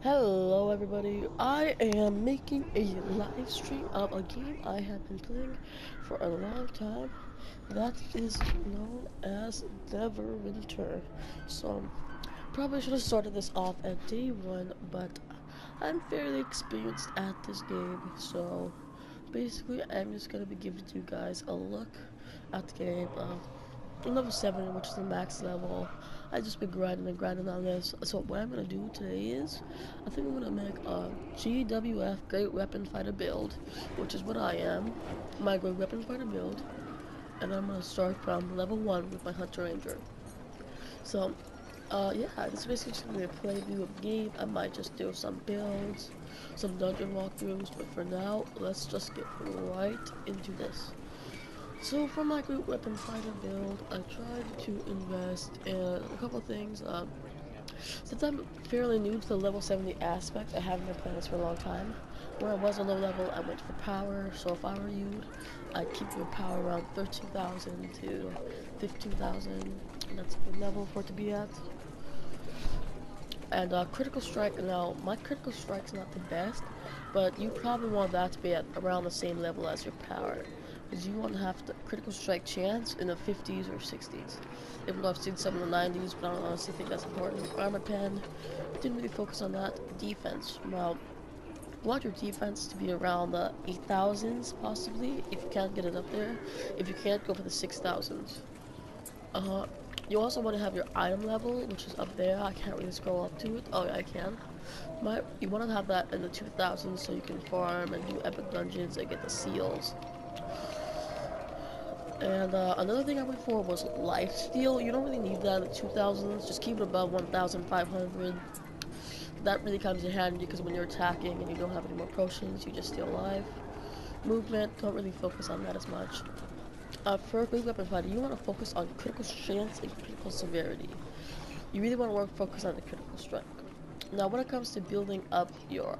Hello everybody, I am making a live stream of a game I have been playing for a long time that is known as Neverwinter. So, probably should have started this off at day one, but I'm fairly experienced at this game, so basically I'm just going to be giving you guys a look at the game. Level 7, which is the max level. I just been grinding and grinding on this. So what I'm gonna do today is, I think I'm gonna make a GWF Great Weapon Fighter build, which is what I am, my Great Weapon Fighter build, and I'm gonna start from level 1 with my Hunter Ranger. So, yeah, this is basically just gonna be a playthrough of the game. I might just do some builds, some dungeon walkthroughs, but for now, let's just get right into this. So for my Great Weapon Fighter build, I tried to invest in a couple of things. Since I'm fairly new to the level 70 aspect, I haven't been playing this for a long time. When I was a low level, I went for power, so if I were you, I'd keep your power around 13,000 to 15,000. That's a good level for it to be at. And critical strike, now my critical strike's not the best, but you probably want that to be at around the same level as your power, because you want to have the critical strike chance in the 50s or 60s. Even though I've seen some in the 90s, but I don't honestly think that's important. Armor pen, didn't really focus on that. Defense, well, you want your defense to be around the 8,000s possibly, if you can't get it up there. If you can't, go for the 6,000s. You also want to have your item level, which is up there. I can't really scroll up to it. Oh yeah, I can. You want to have that in the 2000s so you can farm and do epic dungeons and get the seals. And another thing I went for was lifesteal. You don't really need that in the 2000s. Just keep it above 1,500. That really comes in handy because when you're attacking and you don't have any more potions, you just steal life. Movement, don't really focus on that as much. For a Great Weapon Fighter, you want to focus on critical chance and critical severity. You really want to focus on the critical strike. Now, when it comes to building up your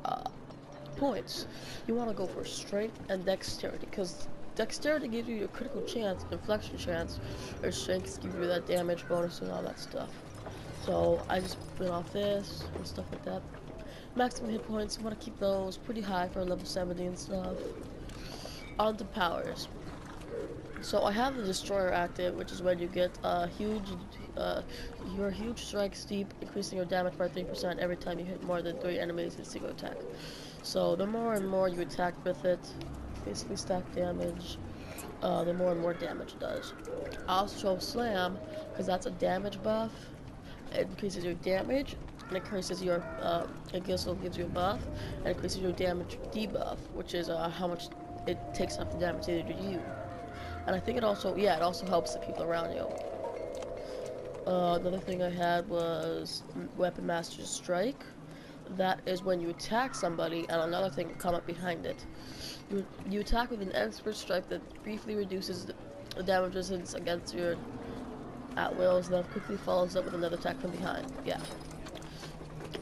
points, you want to go for strength and dexterity, because dexterity gives you your critical chance, inflection chance, or strength gives you that damage bonus and all that stuff. So I just went off this and stuff like that. Maximum hit points, you want to keep those pretty high for level 70 and stuff. On to powers. So I have the Destroyer active, which is when you get your huge strike steep, increasing your damage by 3% every time you hit more than 3 enemies in a single attack. So the more and more you attack with it, basically stack damage, the more and more damage it does. Also Slam, because that's a damage buff, it increases your damage, and increases your, it also gives you a buff, and increases your damage debuff, which is how much it takes off the damage either to you. And I think it also, yeah, it also helps the people around you. Another thing I had was Weapon Master Strike. That is when you attack somebody and another thing will come up behind it. You attack with an expert strike that briefly reduces the damage resistance against your at wills, then quickly follows up with another attack from behind. Yeah.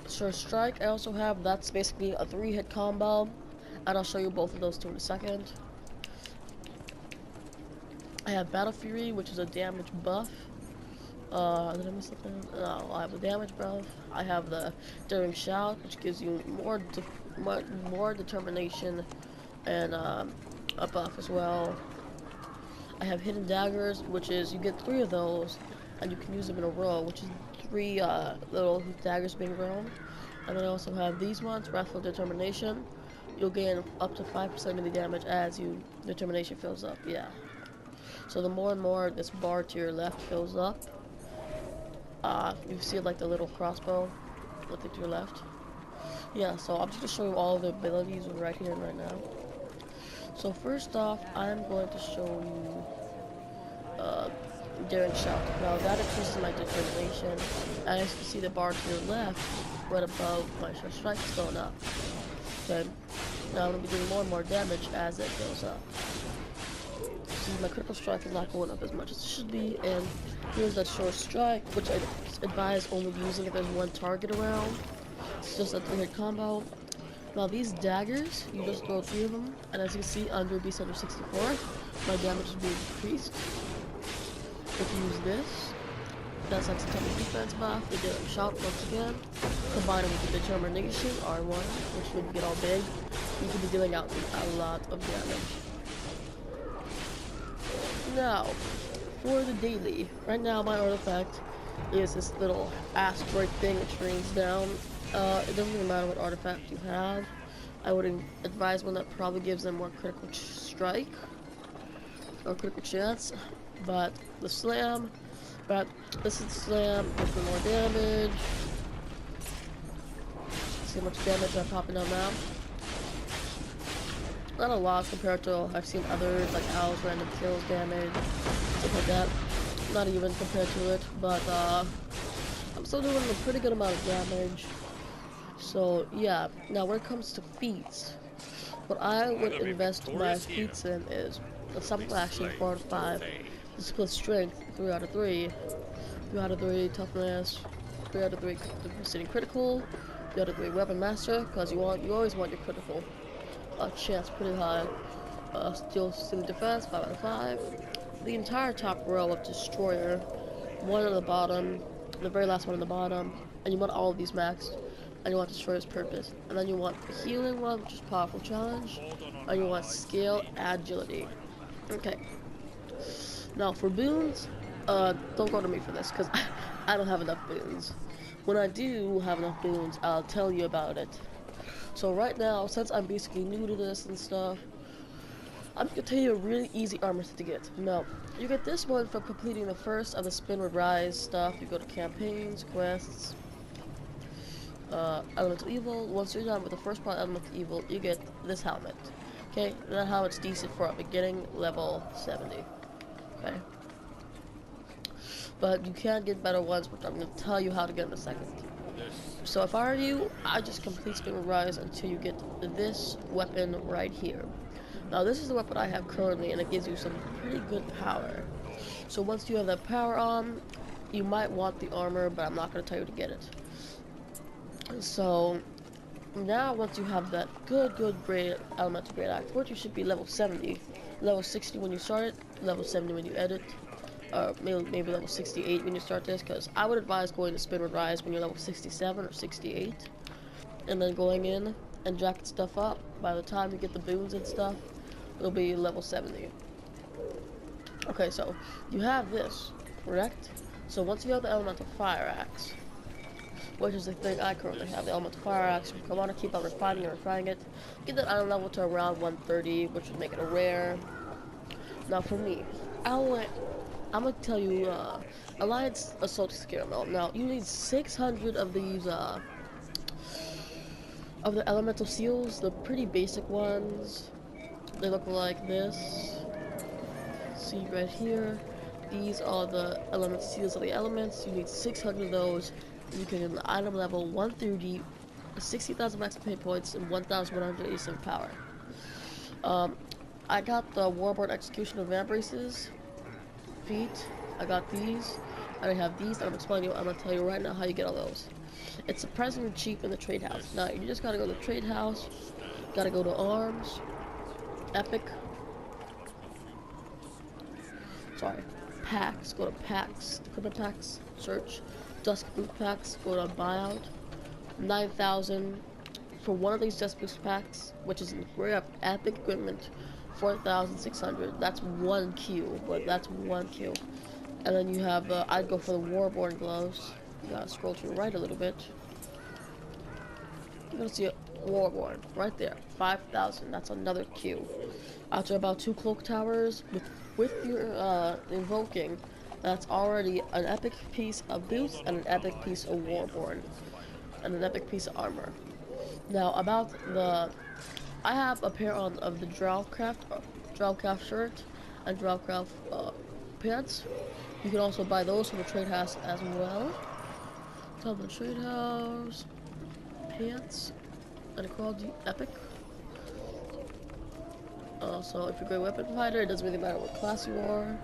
Sure Strike I also have, that's basically a 3-hit combo, and I'll show you both of those two in a second. I have Battle Fury, which is a damage buff. Did I miss something? No, I have the damage buff. I have the Daring Shout, which gives you more determination and a buff as well. I have Hidden Daggers, which is you get 3 of those, and you can use them in a row, which is 3 little daggers being thrown. And then I also have these ones, Wrathful Determination. You'll gain up to 5% melee damage as your determination fills up. Yeah. So the more and more this bar to your left fills up, you see like the little crossbow looking to your left. Yeah, so I'm just going to show you all the abilities right here and right now. So first off, I'm going to show you Daring Shout. Now that increases my determination, and as you can see the bar to your left, right above my Sure Strike is going up. Okay, now I'm going to be doing more and more damage as it goes up. See, my critical strike is not going up as much as it should be, and here's that short strike, which I advise only using if there's one target around. It's just a 3-hit combo. Now these daggers, you just throw 3 of them, and as you can see under Beast Under 64, my damage is being decreased. If you use this, that sets a type of defense buff. They get a shout once again. Combine it with the determination, R1, which would get all big. You could be dealing out a lot of damage. Now, for the daily, right now my artifact is this little asteroid thing which rains down. It doesn't really matter what artifact you have. I would advise one that probably gives them more critical strike or critical chance. But the slam, this is the slam, gives me more damage. See how much damage I'm popping out now. Not a lot compared to I've seen others like Owl's random kills damage, stuff like that. Not even compared to it, but I'm still doing a pretty good amount of damage. So yeah, now when it comes to feats, what I would invest my feats in is the supplemental action 4 out of 5, physical strength 3 out of 3, 3 out of 3 toughness, 3 out of 3 sitting critical, 3 out of 3 weapon master, because you always want your critical chance pretty high. Still stealing defense 5 out of 5. The entire top row of destroyer, 1 on the bottom, the very last one on the bottom, and you want all of these maxed. And you want Destroyer's Purpose. And then you want the healing one, which is Powerful Challenge. And you want Scale Agility. Okay. Now for boons, don't go to me for this, because I don't have enough boons. When I do have enough boons, I'll tell you about it. So right now, since I'm basically new to this and stuff, I'm gonna tell you a really easy armor set to get. Now, you get this one from completing the first of the Spinward Rise stuff. You go to campaigns, quests, Elemental Evil. Once you're done with the first part of Elemental Evil, you get this helmet. Okay, and that helmet's decent for a beginning level 70. Okay, but you can get better ones, which I'm going to tell you how to get in a second. So if I were you, I just complete Spinward Rise until you get this weapon right here. Now this is the weapon I have currently, and it gives you some pretty good power. So once you have that power on, you might want the armor, but I'm not going to tell you to get it. So now once you have that good great elemental great axe, which you should be level 70, level 60 when you start it, level 70 when you edit, or maybe level 68 when you start this, because I would advise going to Spinward Rise when you're level 67 or 68, and then going in and jacking stuff up. By the time you get the boons and stuff, it'll be level 70. Okay, so you have this, correct? So once you have the elemental fire axe, which is the thing I currently have, the elemental fire axe, I want to keep on refining it, get that item level to around 130, which would make it a rare. Now for me, I'm gonna tell you, Alliance Assault Scaramel. Now you need 600 of these, of the elemental seals, the pretty basic ones. They look like this. See right here. These are the element seals of the elements. You need 600 of those. You can get an item level 130, 60,000 maximum hit points, and 1,187 power. I got the Warborn Execution of Vambraces feat. I got these. I have these, and I'm gonna tell you right now how you get all those. It's surprisingly cheap in the trade house. Now you just gotta go to the trade house, gotta go to arms, epic. Sorry, packs. Go to packs, equipment packs, search. Dusk Boot packs, go to buyout, 9,000 for one of these Dusk Boot packs, which is rare epic equipment, 4,600. That's 1 Q, but that's 1 Q. And then you have, I'd go for the Warborn gloves. You gotta scroll to the right a little bit. You're gonna see a Warborn right there, 5,000. That's another Q. After about 2 cloak towers with your invoking. That's already an epic piece of boots and an epic piece of Warborn and an epic piece of armor. Now about I have a pair of the Drowcraft shirt and Drowcraft pants. You can also buy those from the trade house as well. Top of the trade house, pants, and equality epic. So if you're a great weapon fighter, it doesn't really matter what class you are.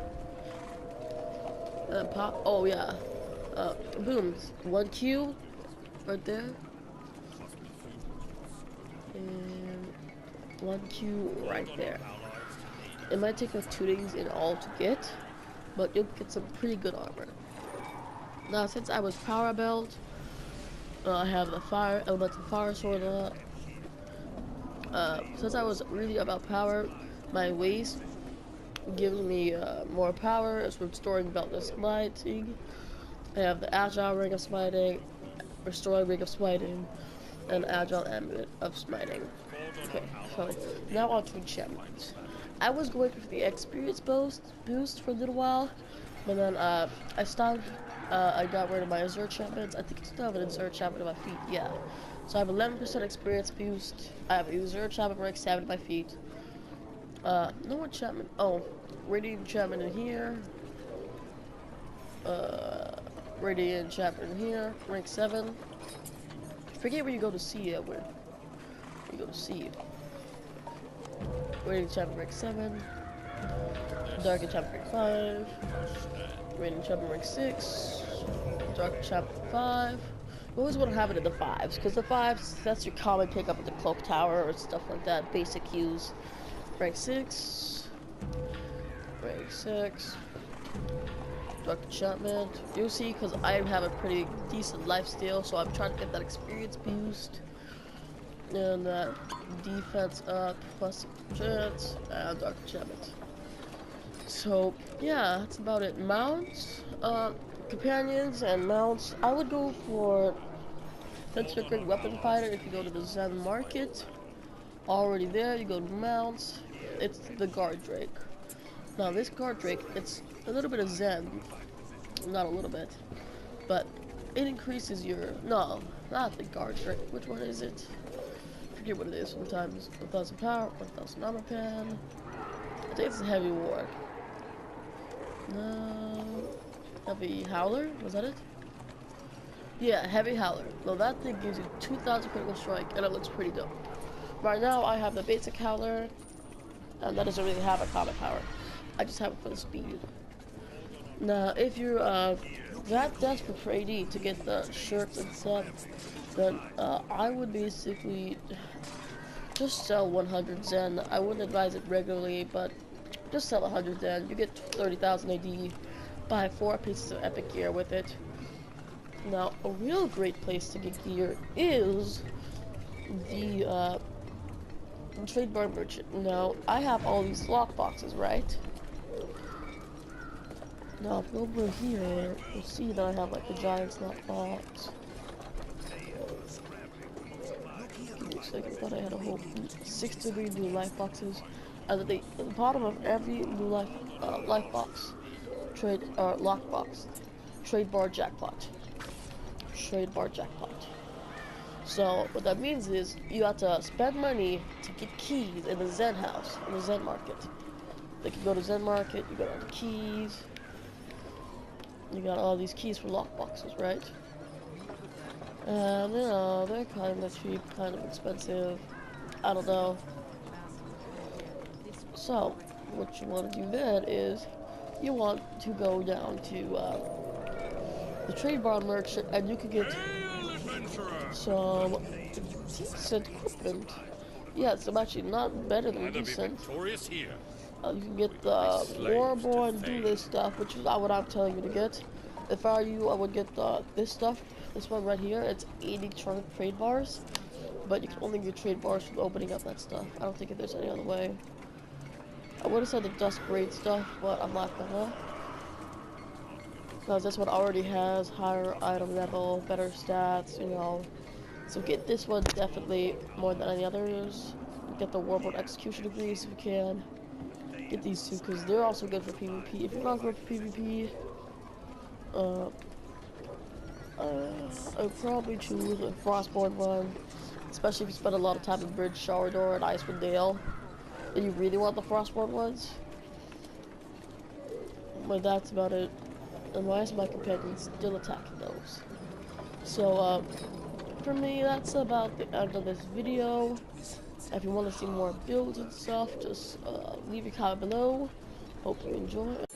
Pop. Oh yeah. Boom. 1 Q right there. And 1 Q right there. It might take us 2 days in all to get, but you'll get some pretty good armor. Now, since I was power built, I have the fire elemental fire sword. Since I was really about power, my waist gives me more power. It's restoring belt of smiting. I have the agile ring of smiting, restoring ring of smiting, and agile amulet of smiting. Okay, so now on to enchantments. I was going for the experience boost for a little while, but then I stopped. I got rid of my Azure enchantments. I think I still have an Azure enchantment on my feet. Yeah. So I have 11% experience boost. I have an Azure enchantment rank 7 at my feet. No enchantment. Oh, radiant enchantment in here. Radiant enchantment in here. Rank 7. Forget where you go to see it. Where you go to see it. Radiant enchantment rank 7. Dark enchantment rank 5. Radiant enchantment rank 6. Dark enchantment 5. You always want to have it in the 5s, because the 5s, that's your common pickup at the cloak tower or stuff like that. Basic use. Rank 6. Rank 6. Dark enchantment. You'll see, because I have a pretty decent lifesteal, so I'm trying to get that experience boost. And that defense up, plus chance, and dark enchantment. So, yeah, that's about it. Mounts, companions and mounts. I would go for Fencer Weapon Fighter if you go to the Zen Market. Already there, you go to mounts. It's the Guard Drake. Now, this Guard Drake, it's a little bit of Zen. Not a little bit. But it increases your... No, not the Guard Drake. Which one is it? I forget what it is sometimes. 1000 power, 1000 armor pen. I think it's a heavy ward. No. Heavy howler? Was that it? Yeah, heavy howler. Well, that thing gives you 2000 critical strike, and it looks pretty dope. Right now, I have the basic howler, and that doesn't really have a common power. I just have it for the speed. Now, if you're that desperate for AD to get the shirts and stuff, then I would basically just sell 100 Zen. I wouldn't advise it regularly, but just sell 100 Zen. You get 30,000 AD. Buy 4 pieces of epic gear with it. Now, a real great place to get gear is the trade bar merchant. Now, I have all these lock boxes, right? Now, if you go over here, you'll see that I have like the giant's lock box. Give me a second, I thought I had a whole 6-degree blue life boxes. And at the bottom of every blue life box, lock box, trade bar jackpot. Trade bar jackpot. So what that means is you have to spend money to get keys in the Zen house, in the Zen market. Like you go to Zen market, you got all the keys. You got all these keys for lock boxes, right? And you know, they're kind of cheap, kind of expensive. I don't know. So what you want to do then is you want to go down to the trade bar merchant, and you can get some decent equipment. Yeah, it's actually not better than decent. You can get the Warborn, do this stuff, which is not what I'm telling you to get. If I were you, I would get this stuff. This one right here. It's 80 trade bars, but you can only get trade bars from opening up that stuff. I don't think there's any other way. I would have said the dust braid stuff, but I'm not gonna. Because this one already has higher item level, better stats, you know. So get this one definitely more than any others. Get the Warboard Execution degrees if you can. Get these two because they're also good for PvP. If you're not good for PvP, I would probably choose a Frostborn one. Especially if you spend a lot of time in Bridge, Shardor, and Icewind Dale. And you really want the Frostborn ones. But that's about it. And why is my companion still attacking those? So, for me, that's about the end of this video. If you want to see more builds and stuff, just leave a comment below. Hope you enjoy.